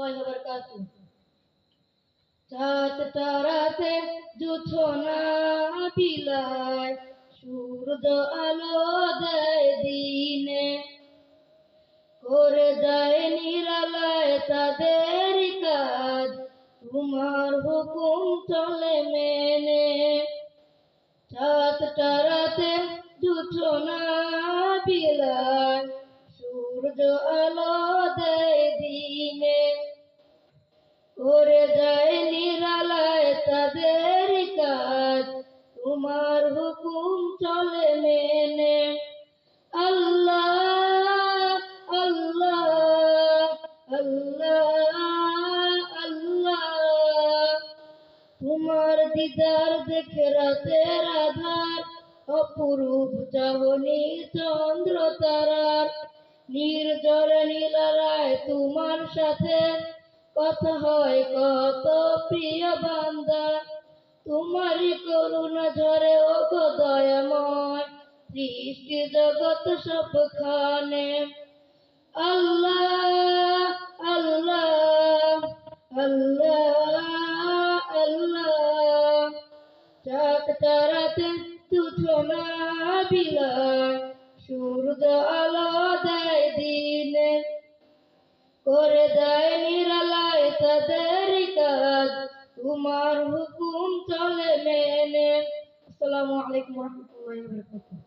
wabarakatuh. চাঁদ তারাতে জোছনা বিলায়, সূর্য আলো দেয় দিনে, করে যায় নিরালায় তাদের কাজ, তোমার হুকুম চলে মেনে। চাঁদ তারাতে জোছনা বিলায়, সূর্য আলো দেয় দিনে, করে যায় নিরালায় তাদের কাজ, তোমার হুকুম চলে মেনে। আল্লাহ আল্লাহ আল্লাহ আল্লাহ, তোমার দিদার দেখে রাতের আধার, অপরূপ চাহনি চন্দ্র তারার, নির্জরে নীলারায় তোমার সাথে কথা হয় কত প্রিয় বান্দা। তোমারই করুণা ঝরে ওগো দয়াময়, সৃষ্টি জগৎ সবখানে। আল্লাহ আল্লাহ আল্লাহ আল্লাহ, চাঁদ তারাতে জোছনা বিলায়, সূর্য আলো দেয় দিনে, করে দেয় নিরালায় তাদের কাজ, তোমার হুকুম চলে মেনে। আসসালামু আলাইকুম ওয়া রাহমাতুল্লাহি ওয়া বারাকাতুহু।